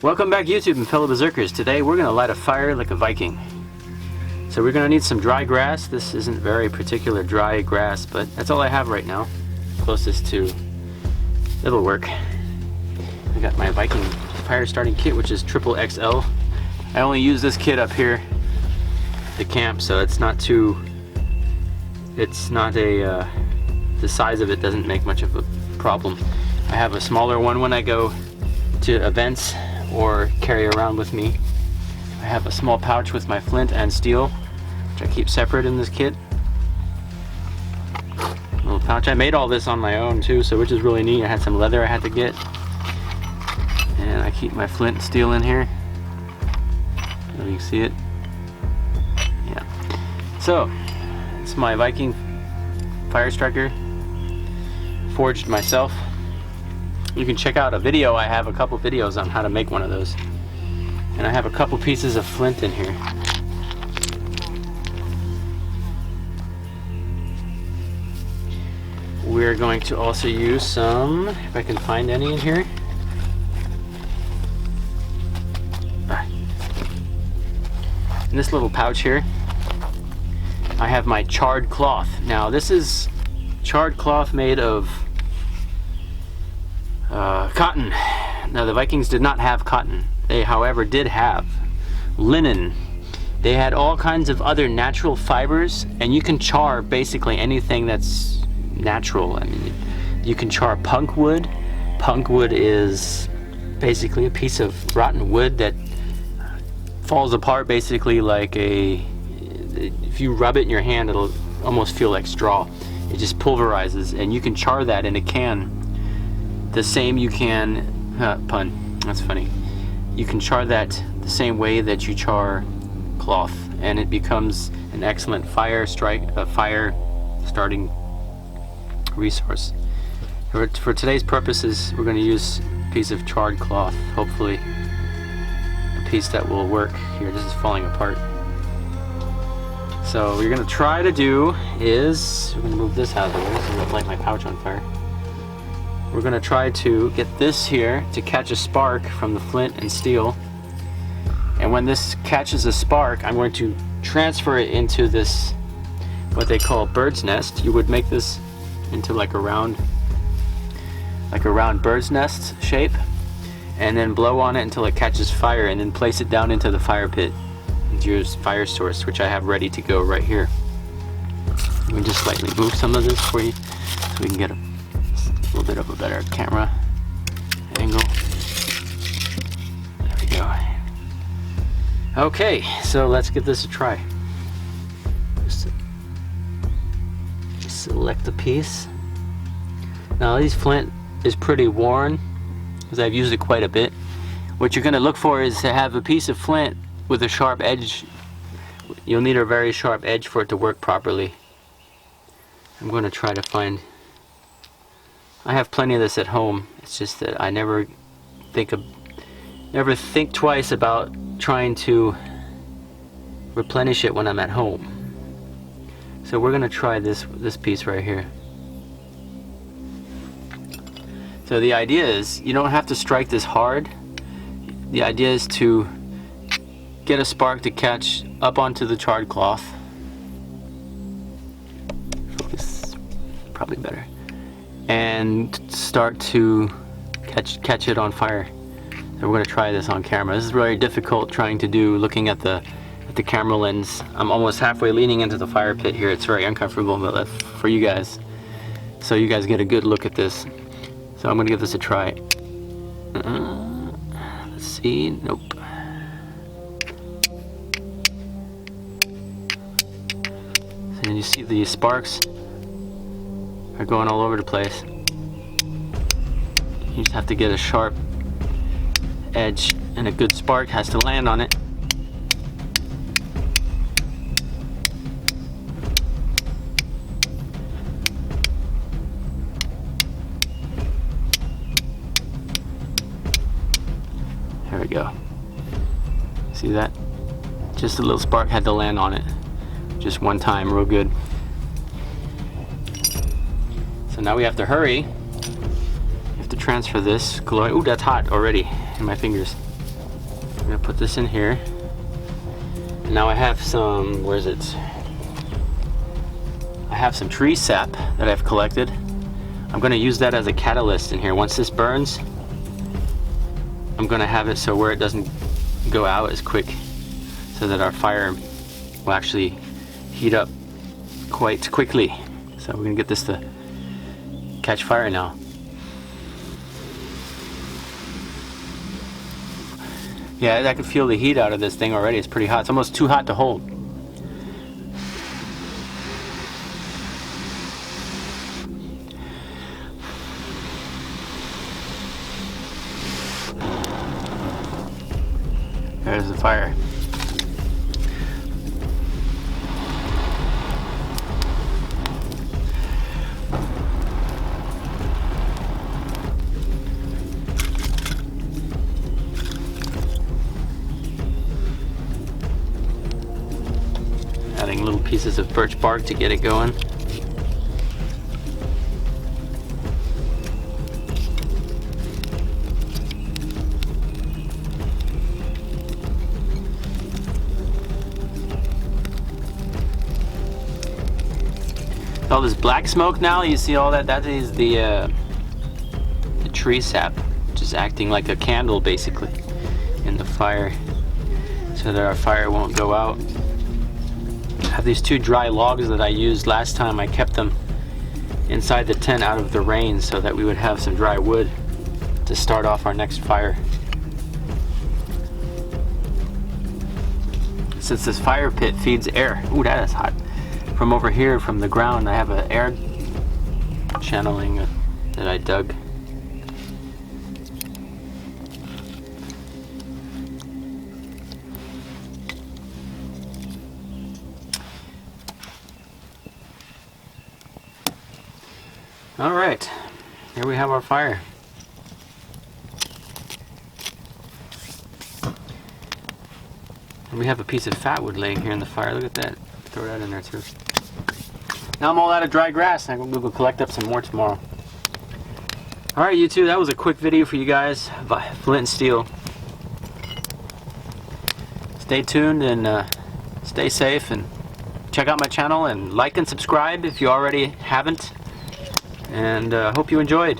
Welcome back, YouTube and fellow berserkers. Today we're going to light a fire like a Viking. So we're going to need some dry grass. This isn't very particular dry grass, but that's all I have right now. Closest to it'll work. I got my Viking fire starting kit, which is triple XL. I only use this kit up here at the camp, so it's not a the size of it doesn't make much of a problem. I have a smaller one when I go to events or carry around with me. I have a small pouch with my flint and steel, which I keep separate in this kit. Little pouch. I made all this on my own too, so which is really neat. I had some leather I had to get, and I keep my flint and steel in here. So you can see it. Yeah. So it's my Viking fire striker, forged myself. You can check out a video. I have a couple videos on how to make one of those. And I have a couple pieces of flint in here. We're going to also use some, if I can find any in here. In this little pouch here, I have my charred cloth. Now this is charred cloth made of cotton. Now the Vikings did not have cotton. They, however, did have linen. They had all kinds of other natural fibers, and you can char basically anything that's natural. I mean, you can char punk wood. Punk wood is basically a piece of rotten wood that falls apart basically like if you rub it in your hand, it'll almost feel like straw. It just pulverizes, and you can char that in a can. The same you can, pun, that's funny. You can char that the same way that you char cloth, and it becomes an excellent fire starting resource. For today's purposes, we're going to use a piece of charred cloth, hopefully a piece that will work. Here, this is falling apart. So what you're going to try to do is, we're going to move this out of the way so I don't light my pouch on fire. We're going to try to get this here to catch a spark from the flint and steel. And when this catches a spark, I'm going to transfer it into this, what they call bird's nest. You would make this into like a round bird's nest shape, and then blow on it until it catches fire, and then place it down into the fire pit, into your fire source, which I have ready to go right here. Let me just slightly move some of this for you so we can get a little bit of a better camera angle. There we go. Okay, so let's give this a try. Just select a piece. Now this flint is pretty worn because I've used it quite a bit. What you're going to look for is to have a piece of flint with a sharp edge. You'll need a very sharp edge for it to work properly. I'm going to try to find. I have plenty of this at home. It's just that I never think twice about trying to replenish it when I'm at home. So we're going to try this piece right here. So the idea is you don't have to strike this hard. The idea is to get a spark to catch up onto the charred cloth. Focus, probably better. And start to catch it on fire. So we're going to try this on camera. This is very difficult trying to do, looking at the camera lens. I'm almost halfway leaning into the fire pit here. It's very uncomfortable, but that's for you guys, so you guys get a good look at this. So I'm going to give this a try. Let's see. Nope. So you see the sparks are going all over the place. You just have to get a sharp edge, and a good spark has to land on it. There we go. See that? Just a little spark had to land on it. Just one time, real good. So now we have to hurry. We have to transfer this glowing. Ooh, that's hot already in my fingers. I'm gonna put this in here. And now I have some, where is it? I have some tree sap that I've collected. I'm gonna use that as a catalyst in here. Once this burns, I'm gonna have it so where it doesn't go out as quick, so that our fire will actually heat up quite quickly. So we're gonna get this to catch fire now. Yeah, I can feel the heat out of this thing already. It's pretty hot. It's almost too hot to hold. There's the fire. Adding little pieces of birch bark to get it going. All this black smoke now, you see all that? That is the tree sap, which is acting like a candle basically in the fire, so that our fire won't go out. I have these 2 dry logs that I used last time. I kept them inside the tent out of the rain so that we would have some dry wood to start off our next fire. Since this fire pit feeds air, ooh, that is hot. From over here, from the ground, I have an air channeling that I dug. All right, here we have our fire. And we have a piece of fat wood laying here in the fire. Look at that. Throw that in there too. Now I'm all out of dry grass. I'm gonna go collect up some more tomorrow. All right, YouTube, that was a quick video for you guys. Flint and Steel. Stay tuned and stay safe, and check out my channel and like and subscribe if you already haven't. And hope you enjoyed.